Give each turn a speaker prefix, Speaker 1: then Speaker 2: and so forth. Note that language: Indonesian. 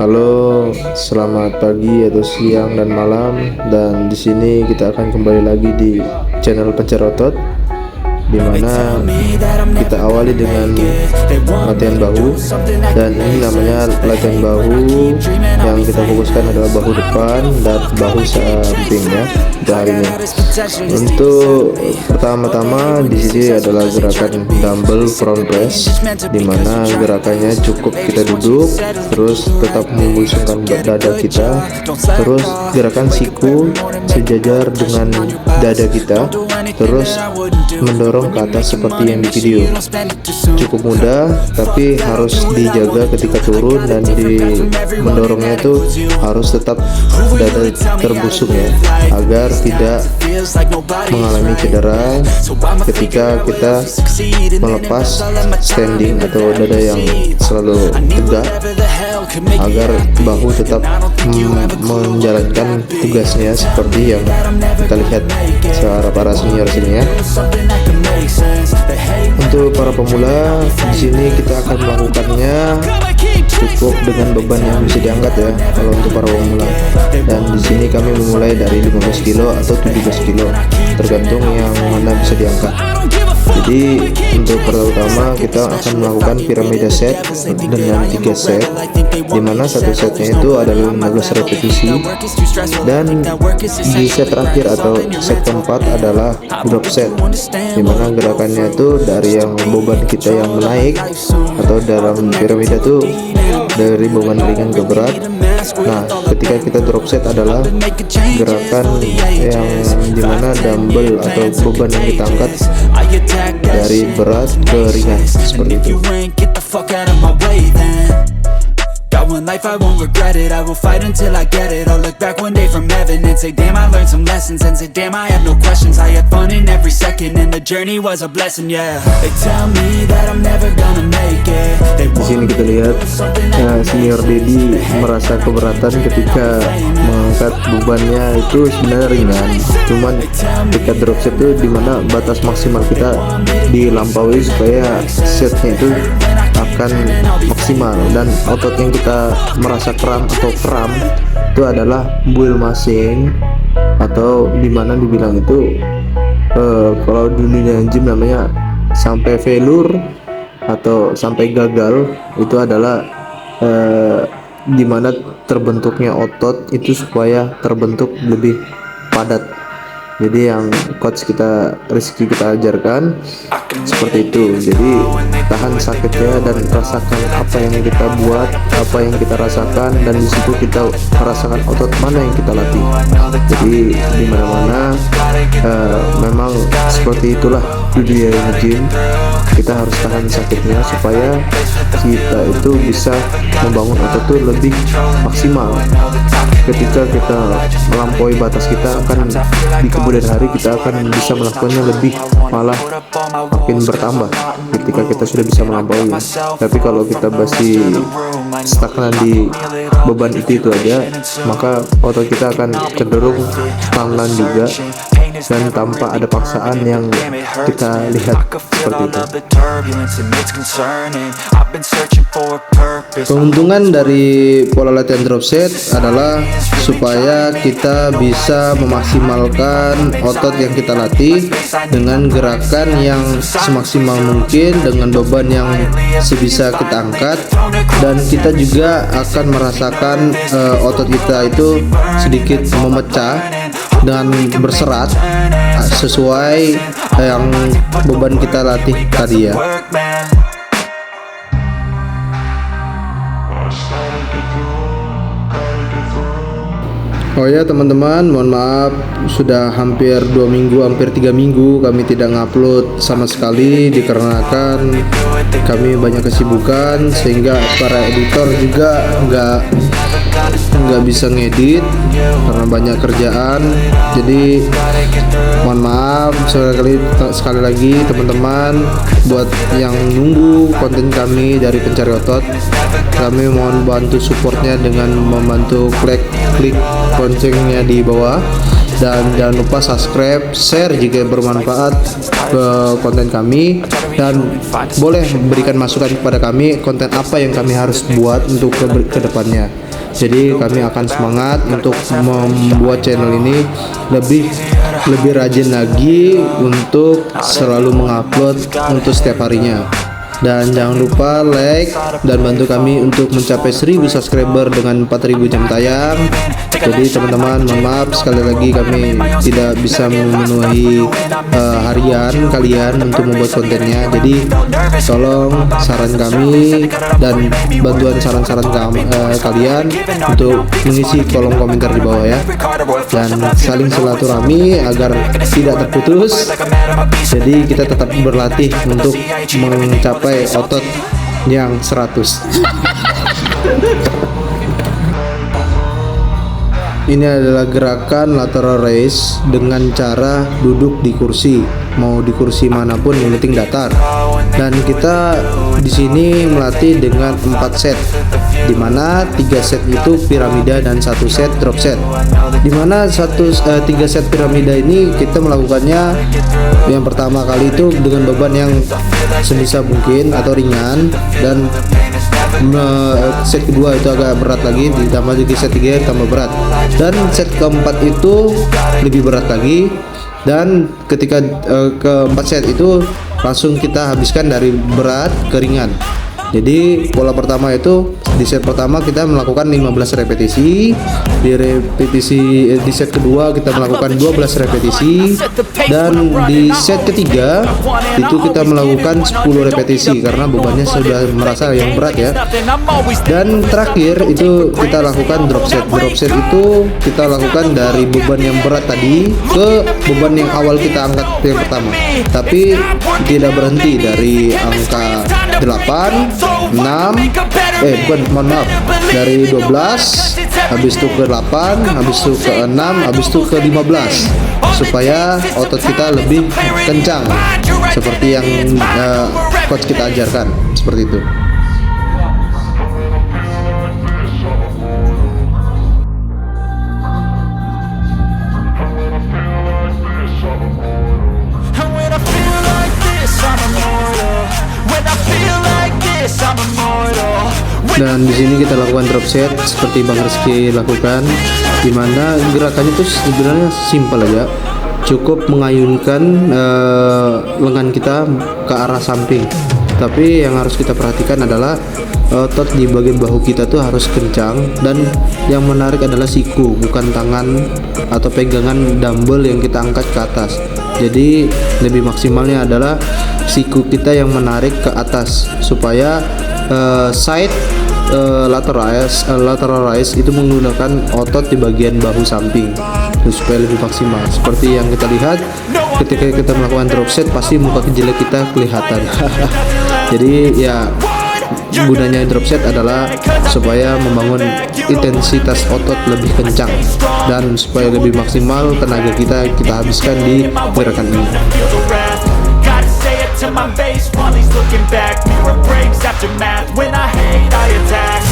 Speaker 1: Halo, selamat pagi atau siang dan malam. Dan di sini kita akan kembali lagi di channel Pencar Otot, di mana kita awali dengan latihan bahu. Dan ini namanya latihan bahu yang kita fokuskan adalah bahu depan dan bahu samping ya untuk hari ini. Untuk pertama-tama di sini adalah gerakan dumbbell front press, di mana gerakannya cukup kita duduk terus tetap membusungkan dada kita, terus gerakan siku sejajar dengan dada kita, terus mendorong ke atas seperti yang di video. Cukup mudah, tapi harus dijaga ketika turun, dan di mendorongnya itu harus tetap dada terbusung ya, agar tidak mengalami cedera ketika kita melepas standing atau dada yang selalu tegak, agar bahu tetap menjalankan tugasnya seperti yang kita lihat para senior sini ya. Untuk para pemula di sini kita akan melakukannya cukup dengan beban yang bisa diangkat ya kalau untuk para pemula. Dan di sini kami memulai dari 15 kilo atau 17 kilo tergantung yang mana bisa diangkat. Jadi untuk pertama kita akan melakukan piramida set dengan 3 set, dimana satu setnya itu adalah 15 repetisi, dan di set terakhir atau set keempat adalah drop set, dimana gerakannya itu dari yang beban kita yang menaik, atau dalam piramida itu dari beban ringan ke berat. Nah, ketika kita drop set adalah gerakan yang dimana dumbbell atau beban yang kita angkat dari berat ke ringan seperti itu. One life I won't regret it, I will fight until I get it. I'll look back one day from heaven and say damn I learned some lessons, and say damn I had no questions. I had fun in every second and the journey was a blessing, yeah. They tell me that I'm never gonna make it. Di sini kita lihat senior Dedi merasa keberatan ketika mengangkat bebannya itu sebenarnya ringan, cuman ketika drop set itu dimana batas maksimal kita dilampaui supaya setnya itu akan maksimal, dan otot yang kita merasa kram itu adalah build muscle, atau dimana dibilang itu kalau di dunia gym namanya sampai failure atau sampai gagal, itu adalah dimana terbentuknya otot itu supaya terbentuk lebih padat. Jadi yang coach Rizky kita ajarkan seperti itu. Jadi tahan sakitnya dan rasakan apa yang kita buat, apa yang kita rasakan, dan di situ kita merasakan otot mana yang kita latih. Jadi di mana-mana memang seperti itulah dunia gym. Kita harus tahan sakitnya supaya kita itu bisa membangun otot itu lebih maksimal. Ketika kita melampaui batas kita, akan di kemudian hari kita akan bisa melakukannya lebih, malah makin bertambah ketika kita sudah bisa melampaui. Tapi kalau kita masih stagnan di beban itu aja, maka otot kita akan cenderung stagnan juga, dan tanpa ada paksaan yang kita lihat seperti itu. Keuntungan dari pola latihan drop set adalah supaya kita bisa memaksimalkan otot yang kita latih dengan gerakan yang semaksimal mungkin dengan beban yang sebisa kita angkat, dan kita juga akan merasakan otot kita itu sedikit memecah dengan berserat sesuai yang beban kita latih tadi ya. Oh ya teman-teman, mohon maaf sudah hampir 2 minggu, hampir 3 minggu kami tidak ngupload sama sekali, dikarenakan kami banyak kesibukan sehingga para editor juga nggak bisa ngedit karena banyak kerjaan. Jadi mohon maaf sekali lagi teman-teman, buat yang nunggu konten kami dari Pencari Otot, kami mohon bantu supportnya dengan membantu klik loncengnya di bawah, dan jangan lupa subscribe, share jika bermanfaat ke konten kami, dan boleh berikan masukan kepada kami konten apa yang kami harus buat untuk ke depannya.
Speaker 2: Jadi kami akan semangat untuk membuat channel ini lebih rajin lagi untuk selalu mengupload untuk setiap harinya. Dan jangan lupa like dan bantu kami untuk mencapai 1000 subscriber dengan 4000 jam tayang. Jadi teman-teman, mohon maaf sekali lagi kami tidak bisa memenuhi harian kalian untuk membuat kontennya. Jadi tolong saran kami dan bantuan saran-saran kalian untuk mengisi kolom komentar di bawah ya. Dan saling silaturahmi agar tidak terputus. Jadi kita tetap berlatih untuk mencapai otot yang 100. Ini adalah gerakan lateral raise dengan cara duduk di kursi, mau di kursi manapun yang penting datar. Dan kita di sini melatih dengan 4 set, dimana 3 set itu piramida dan 1 set drop set. Dimana 3 set piramida ini kita melakukannya yang pertama kali itu dengan beban yang sebisa mungkin atau ringan, dan set kedua itu agak berat lagi, ditambah lagi set 3 tambah berat, dan set keempat itu lebih berat lagi, dan ketika keempat set itu langsung kita habiskan dari berat ke ringan. Jadi pola pertama itu di set pertama kita melakukan 15 repetisi, di set kedua kita melakukan 12 repetisi, dan di set ketiga itu kita melakukan 10 repetisi karena bebannya sudah merasa yang berat ya. Dan terakhir itu kita lakukan drop set. Drop set itu kita lakukan dari beban yang berat tadi ke beban yang awal kita angkat yang pertama, tapi tidak berhenti dari angka 8, 6, mohon maaf, dari 12 habis itu ke 8, habis itu ke 6, habis itu ke 15, supaya otot kita lebih kencang seperti yang coach kita ajarkan, seperti itu. Dan di sini kita lakukan drop set seperti Bang Rizky lakukan, dimana gerakannya itu sebenarnya simpel aja, cukup mengayunkan lengan kita ke arah samping. Tapi yang harus kita perhatikan adalah otot di bagian bahu kita tuh harus kencang, dan yang menarik adalah siku, bukan tangan atau pegangan dumbbell yang kita angkat ke atas. Jadi lebih maksimalnya adalah siku kita yang menarik ke atas, supaya side lateral raise itu menggunakan otot di bagian bahu samping supaya lebih maksimal. Seperti yang kita lihat ketika kita melakukan drop set, pasti muka jelek kita kelihatan. Jadi ya, gunanya drop set adalah supaya membangun intensitas otot lebih kencang dan supaya lebih maksimal tenaga kita habiskan di gerakan ini. To my face while he's looking back, mirror breaks after math. When I hate, I attack.